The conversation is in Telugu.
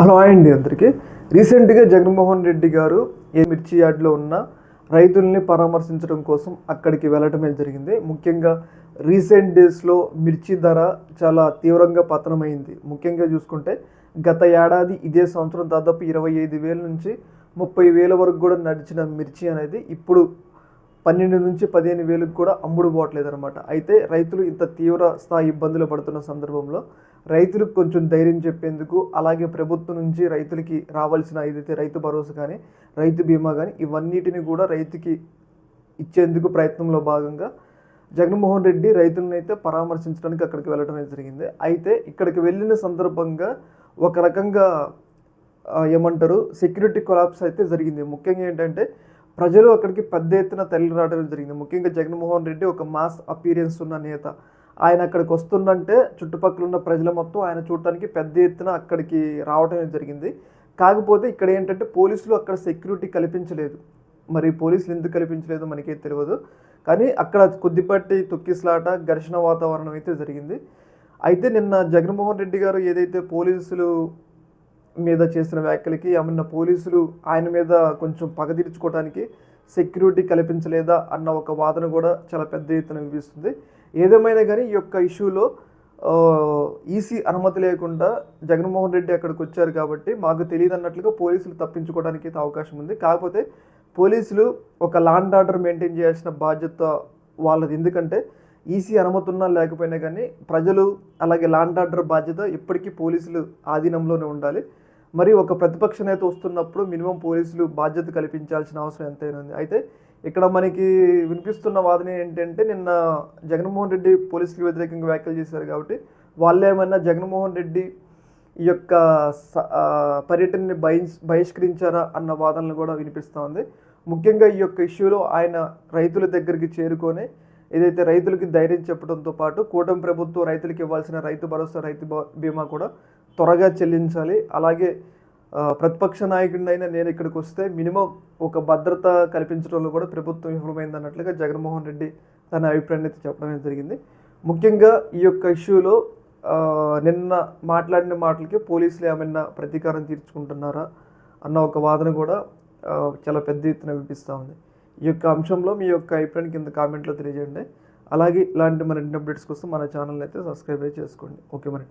హలో అండి అందరికీ. రీసెంట్గా జగన్మోహన్ రెడ్డి గారు మిర్చి యార్డ్లో ఉన్న రైతుల్ని పరామర్శించడం కోసం అక్కడికి వెళ్ళటమే జరిగింది. ముఖ్యంగా రీసెంట్ డేస్లో మిర్చి ధర చాలా తీవ్రంగా పతనమైంది. ముఖ్యంగా చూసుకుంటే గత ఏడాది ఇదే సంవత్సరం దాదాపు 25,000 నుంచి 30,000 వరకు కూడా నడిచిన మిర్చి అనేది ఇప్పుడు 12 నుంచి 15,000కి కూడా అమ్ముడు పోవట్లేదన్నమాట. అయితే రైతులు ఇంత తీవ్ర స్థాయి ఇబ్బందులు పడుతున్న సందర్భంలో రైతులకు కొంచెం ధైర్యం చెప్పేందుకు, అలాగే ప్రభుత్వం నుంచి రైతులకి రావాల్సిన ఏదైతే రైతు భరోసా కానీ, రైతు బీమా కానీ ఇవన్నిటిని కూడా రైతుకి ఇచ్చేందుకు ప్రయత్నంలో భాగంగా జగన్మోహన్ రెడ్డి రైతులను అయితే పరామర్శించడానికి అక్కడికి వెళ్ళడం జరిగింది. అయితే ఇక్కడికి వెళ్ళిన సందర్భంగా ఒక రకంగా ఏమంటారు సెక్యూరిటీ కొలాప్స్ అయితే జరిగింది. ముఖ్యంగా ఏంటంటే ప్రజలు అక్కడికి పెద్ద ఎత్తున తరలి రావడం జరిగింది. ముఖ్యంగా జగన్మోహన్ రెడ్డి ఒక మాస్ అపీరియన్స్ ఉన్న నేత. ఆయన అక్కడికి వస్తుందంటే చుట్టుపక్కల ఉన్న ప్రజలు మొత్తం ఆయన చూడటానికి పెద్ద ఎత్తున అక్కడికి రావడం జరిగింది. కాకపోతే ఇక్కడ ఏంటంటే పోలీసులు అక్కడ సెక్యూరిటీ కల్పించలేదు. మరి పోలీసులు ఎందుకు కల్పించలేదో మనకే తెలియదు. కానీ అక్కడ కొద్దిపాటి తొక్కిసలాట, ఘర్షణ వాతావరణం అయితే జరిగింది. అయితే నిన్న జగన్మోహన్ రెడ్డి గారు ఏదైతే పోలీసులు మీద చేసిన వ్యాఖ్యలకి ఏమన్నా పోలీసులు ఆయన మీద కొంచెం పగ తీర్చుకోవడానికి సెక్యూరిటీ కల్పించలేదా అన్న ఒక వాదన కూడా చాలా పెద్ద ఎత్తున వినిపిస్తుంది. ఏదేమైనా కానీ ఈ యొక్క ఇష్యూలో ఈసీ అనుమతి లేకుండా జగన్మోహన్ రెడ్డి అక్కడికి వచ్చారు కాబట్టి మాకు తెలియదు అన్నట్లుగా పోలీసులు తప్పించుకోవడానికి అయితే అవకాశం ఉంది. కాకపోతే పోలీసులు ఒక లా అండ్ ఆర్డర్ మెయింటైన్ చేయాల్సిన బాధ్యత వాళ్ళది. ఎందుకంటే ఈసీ అనుమతి ఉన్నా లేకపోయినా కానీ ప్రజలు అలాగే లా అండ్ ఆర్డర్ బాధ్యత ఎప్పటికీ పోలీసులు ఆధీనంలోనే ఉండాలి. మరి ఒక ప్రతిపక్ష నేత వస్తున్నప్పుడు మినిమం పోలీసులు బాధ్యత కల్పించాల్సిన అవసరం ఎంతైనా ఉంది. అయితే ఇక్కడ మనకి వినిపిస్తున్న వాదన ఏంటంటే నిన్న జగన్మోహన్ రెడ్డి పోలీసులకు వ్యతిరేకంగా వ్యాఖ్యలు చేశారు కాబట్టి వాళ్ళేమన్నా జగన్మోహన్ రెడ్డి ఈ యొక్క పర్యటనని బహిష్కరించారా అన్న వాదనలు కూడా వినిపిస్తూ ఉంది. ముఖ్యంగా ఈ యొక్క ఇష్యూలో ఆయన రైతుల దగ్గరికి చేరుకొని ఏదైతే రైతులకి ధైర్యం చెప్పడంతో పాటు కూటమి ప్రభుత్వం రైతులకు ఇవ్వాల్సిన రైతు భరోసా, రైతు బీమా కూడా త్వరగా చెల్లించాలి. అలాగే ప్రతిపక్ష నాయకుడినైనా నేను ఇక్కడికి వస్తే మినిమం ఒక భద్రత కల్పించడంలో కూడా ప్రభుత్వం విఫలమైంది అన్నట్లుగా జగన్మోహన్ రెడ్డి తన అభిప్రాయాన్ని అయితే చెప్పడం జరిగింది. ముఖ్యంగా ఈ యొక్క ఇష్యూలో నిన్న మాట్లాడిన మాటలకి పోలీసులు ఏమైనా ప్రతీకారం తీర్చుకుంటున్నారా అన్న ఒక వాదన కూడా చాలా పెద్ద ఎత్తున వినిపిస్తూ ఉంది. ఈ యొక్క అంశంలో మీ యొక్క అభిప్రాయాన్ని కింద కామెంట్లో తెలియజేయండి. అలాగే ఇలాంటి మరిన్ని అప్డేట్స్ కోసం మన ఛానల్ని అయితే సబ్స్క్రైబ్ చేసుకోండి. ఓకే, మరి